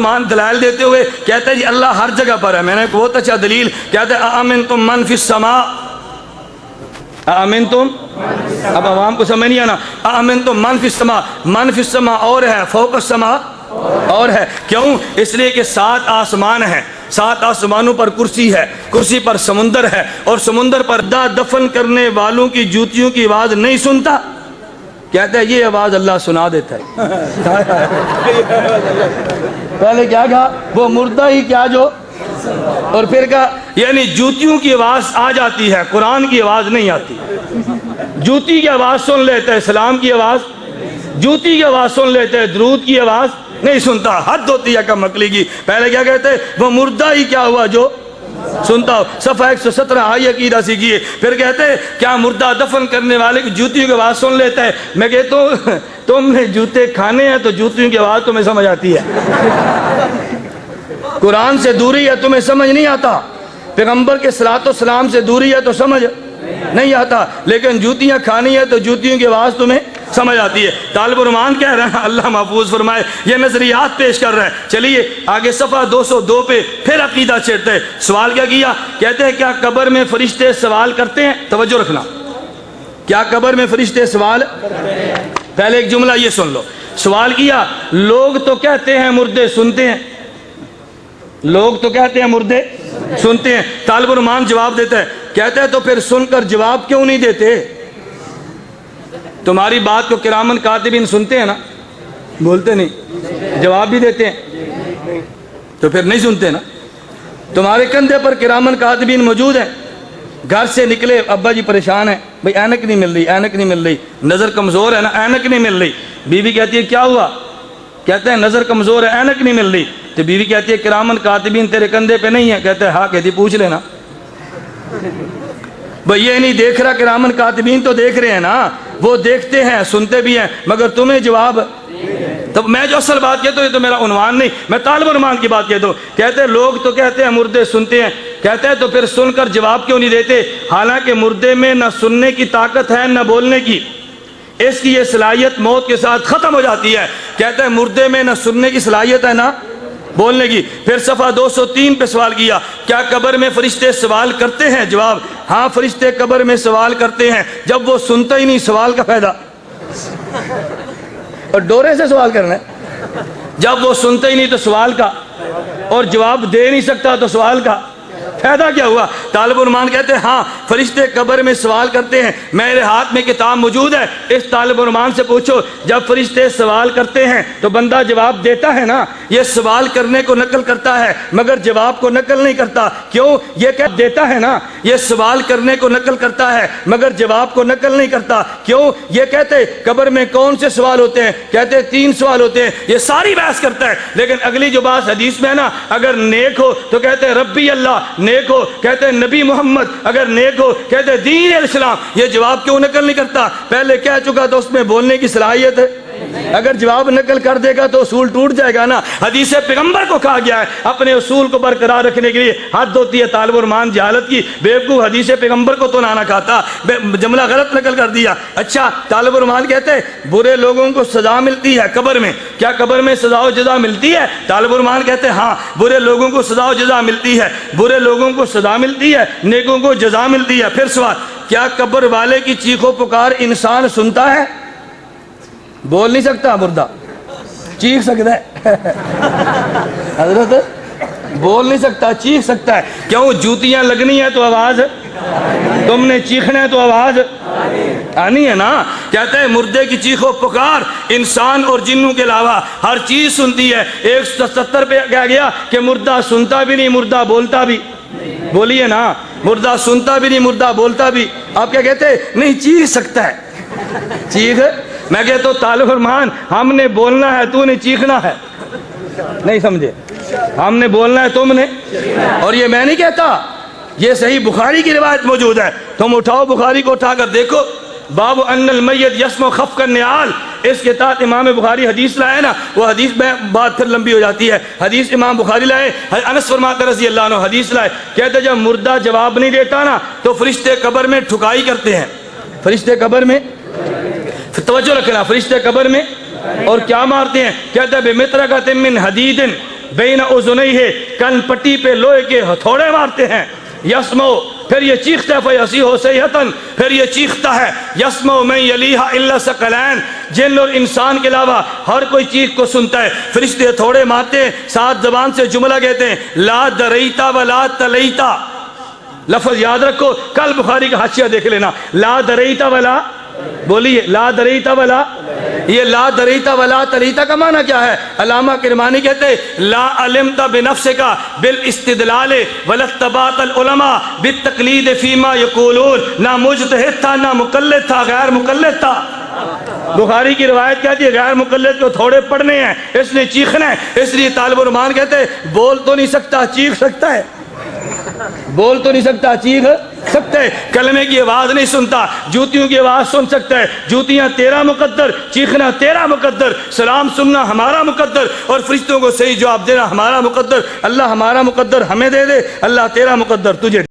الرحمن دلائل دیتے ہوئے کہتے ہیں جی اللہ ہر جگہ پر ہے. میں نے بہت اچھا دلیل کہتے ہیں اَأَمِنْتُم مَنْ فِي السَّمَاءِ اَأَمِنْتُم, اب عوام کو سمجھ نہیں آنا. اَأَمِنْتُم مَنْ فِي السَّمَاءِ, مَنْ فِي السَّمَاء اور ہے, فوق السماء اور ہے. کیوں؟ اس لیے کہ 7 آسمان ہیں, 7 آسمانوں پر کرسی ہے, کرسی پر سمندر ہے, اور سمندر پر دفن کرنے والوں کی جوتیوں کی آواز نہیں سنتا. کہتے ہیں یہ آواز اللہ سنا دیتا ہے. پہلے کیا کہا؟ وہ مردہ ہی کیا جو, اور پھر کہا یعنی جوتیوں کی آواز آ جاتی ہے, قرآن کی آواز نہیں آتی. جوتی کی آواز سن لیتے ہیں, اسلام کی آواز, جوتی کی آواز سن لیتے ہیں, درود کی آواز نہیں سنتا. حد ہوتی ہے کم عقلی کی. پہلے کیا کہتے ہیں؟ وہ مردہ ہی کیا ہوا جو سنتا ہو. صفحہ 117 آئی عقیدہ سیکھیے. پھر کہتے ہیں کیا مردہ دفن کرنے والے کی جوتیوں کی آواز سن لیتا ہے؟ میں کہتا ہوں تم نے جوتے کھانے ہیں تو جوتیوں کی آواز تمہیں سمجھ آتی ہے. قرآن سے دوری ہے تمہیں سمجھ نہیں آتا, پیغمبر کے صلوات و سلام سے دوری ہے تو سمجھ نہیں آتا, لیکن جوتیاں کھانی ہے تو جوتیوں کی آواز تمہیں سمجھ آتی ہے. طالب الرحمان کہہ رہے ہیں اللہ محفوظ فرمائے, یہ نظریات پیش کر رہے ہیں. چلیے آگے صفحہ 202 پہ پھر عقیدہ چھیڑتے ہیں. سوال کیا کیا؟ کہتے ہیں کیا قبر میں فرشتے سوال کرتے ہیں؟ توجہ رکھنا, کیا قبر میں فرشتے سوال؟ پہلے ایک جملہ یہ سن لو. سوال کیا, لوگ تو کہتے ہیں مردے سنتے ہیں, لوگ تو کہتے ہیں مردے سنتے ہیں. طالب الرحمان جواب دیتا ہے, کہتے ہیں تو پھر سن کر جواب کیوں نہیں دیتے؟ تمہاری بات کو کرامن کاتبین سنتے ہیں نا, بولتے نہیں, جواب بھی دیتے ہیں, تو پھر نہیں سنتے نا. تمہارے کندھے پر کرامن کاتبین موجود ہیں. گھر سے نکلے, ابا جی پریشان ہیں, بھئی اینک نہیں مل رہی, اینک نہیں مل رہی, نظر کمزور ہے نا, اینک نہیں مل رہی. بیوی کہتی ہے کیا ہوا؟ کہتے ہیں نظر کمزور ہے, اینک نہیں مل رہی. تو بیوی کہتی ہے کرامن کاتبین تیرے کندھے پہ نہیں ہے؟ کہتے ہیں ہاں. کہتی پوچھ لینا. بھئی یہ نہیں دیکھ رہا, کرامن کاتبین تو دیکھ رہے ہیں نا, وہ دیکھتے ہیں سنتے بھی ہیں, مگر تمہیں جواب. تب میں جو اصل بات کہتا ہوں یہ تو میرا عنوان نہیں, میں طالب الرحمان کی بات کہتا ہوں. کہتے ہیں لوگ تو کہتے ہیں مردے سنتے ہیں. کہتے ہیں تو پھر سن کر جواب کیوں نہیں دیتے؟ حالانکہ مردے میں نہ سننے کی طاقت ہے نہ بولنے کی, اس کی یہ صلاحیت موت کے ساتھ ختم ہو جاتی ہے. کہتے ہیں مردے میں نہ سننے کی صلاحیت ہے نہ بولنے کی. پھر صفحہ 203 پہ سوال کیا, کیا قبر میں فرشتے سوال کرتے ہیں؟ جواب, ہاں فرشتے قبر میں سوال کرتے ہیں. جب وہ سنتا ہی نہیں سوال کا فائدہ, اور ڈورے سے سوال کرنا ہے. جب وہ سنتا ہی نہیں تو سوال کا, اور جواب دے نہیں سکتا تو سوال کا فائدہ کیا ہوا؟ طالب الرحمان کہتے ہیں ہاں فرشتے قبر میں سوال کرتے ہیں. میرے ہاتھ میں کتاب موجود ہے, اس طالب الرحمان سے پوچھو جب فرشتے سوال کرتے ہیں تو بندہ جواب دیتا ہے نا. یہ سوال کرنے کو نقل کرتا ہے مگر جواب کو نقل نہیں کرتا. کیوں؟ یہ کہ دیتا ہے نا, یہ سوال کرنے کو نقل کرتا ہے مگر جواب کو نقل نہیں کرتا. کیوں؟ یہ کہتے قبر میں کون سے سوال ہوتے ہیں؟ کہتے 3 سوال ہوتے ہیں. یہ ساری بحث کرتا ہے, لیکن اگلی جو بات حدیث میں ہے نا, اگر نیک ہو تو کہتے ربی اللہ, نیک ہو کہتے ہیں نبی محمد, اگر نیک ہو کہتے ہیں دین الاسلام. یہ جواب کیوں نقل نہیں کرتا؟ پہلے کہہ چکا تو اس میں بولنے کی صلاحیت ہے. اگر جواب نقل کر دے گا تو اصول ٹوٹ جائے گا نا. حدیث پیغمبر کو کہا گیا ہے اپنے اصول کو برقرار رکھنے کے لیے. حد ہوتی ہے طالب الرحمان جہالت کی, بیوقوف حدیث پیغمبر کو تو نہ کھاتا, جملہ غلط نقل کر دیا. اچھا طالب الرحمان کہتے ہیں برے لوگوں کو سزا ملتی ہے قبر میں. کیا قبر میں سزا و جزا ملتی ہے؟ طالب الرحمان کہتے ہیں ہاں برے لوگوں کو سزا و جزا ملتی ہے. برے لوگوں کو سزا ملتی ہے, نیکوں کو جزا ملتی ہے. پھر سوال, کیا قبر والے کی چیخ و پکار انسان سنتا ہے؟ بول نہیں سکتا مردہ, چیخ سکتا ہے. حضرت بول نہیں سکتا, چیخ سکتا ہے. کیوں؟ جوتیاں لگنی ہے تو آواز, تم نے چیخنا ہے تو آواز آنی ہے نا. کہتا ہے مردے کی چیخ و پکار انسان اور جنوں کے علاوہ ہر چیز سنتی ہے. 170 پہ کہا گیا کہ مردہ سنتا بھی نہیں مردہ بولتا بھی. بولیے نا, مردہ سنتا بھی نہیں مردہ بولتا بھی. آپ کیا کہتے ہیں؟ نہیں چیخ سکتا ہے. چیخ, میں کہتا ہوں طالب الرحمان ہم نے بولنا ہے تو نے چیخنا ہے. نہیں سمجھے, ہم نے بولنا ہے تم نے. اور یہ میں نہیں کہتا, یہ صحیح بخاری کی روایت موجود ہے. تم اٹھاؤ بخاری کو, اٹھا کر دیکھو, باب ان المیت یسمع خفق النعال, اس کے تحت امام بخاری حدیث لائے نا. وہ حدیث میں بات پھر لمبی ہو جاتی ہے. حدیث امام بخاری لائے, انس فرماتے رضی اللہ عنہ حدیث لائے, کہتے جب مردہ جواب نہیں دیتا نا تو فرشتے قبر میں ٹھکائی کرتے ہیں. فرشتے قبر میں, توجہ رکھنا, فرشتے قبر میں اور کیا مارتے ہیں؟ کہتے ہیں بمطرقۃ من حدید, بین اذنیہ، کن پٹی پہ لوہے کے ہتھوڑے مارتے ہیں، یسمو، پھر یہ چیختا ہے، فیصیح صیحۃ، پھر یہ چیختا ہے، یسمو من یلیہا الا ثقلین، جن اور انسان کے علاوہ ہر کوئی چیخ کو سنتا ہے۔ فرشتے ہتھوڑے مارتے ہیں، ساتھ زبان سے جملہ کہتے ہیں، لا دریتا ولا تلیتا، لفظ یاد رکھو، کل بخاری کا حاشیہ دیکھ لینا، لا دریتا ولا، بولیے لا دریتا ولا، یہ لا دریتا ولا تلیتا کا معنی کیا ہے؟ علامہ کرمانی کہتے ہیں لا علمت بنفسک بالاستدلال ولا اتبعت العلماء بالتقلید فیما یقولون، نہ مجتہد تھا نہ مقلد تھا، غیر مقلد تھا۔ بخاری کی روایت کہتی ہے غیر مقلد کو تھوڑے پڑھنے ہیں، اس نے چیخنا ہے، اس لیے طالب الرحمان کہتے ہیں بول تو نہیں سکتا چیخ سکتا ہے، بول تو نہیں سکتا چیخ سکتا ہے، کلمے کی آواز نہیں سنتا، جوتیوں کی آواز سن سکتا ہے، جوتیاں تیرا مقدر، چیخنا تیرا مقدر، سلام سننا ہمارا مقدر، اور فرشتوں کو صحیح جواب دینا ہمارا مقدر۔ اللہ ہمارا مقدر ہمیں دے دے، اللہ تیرا مقدر تجھے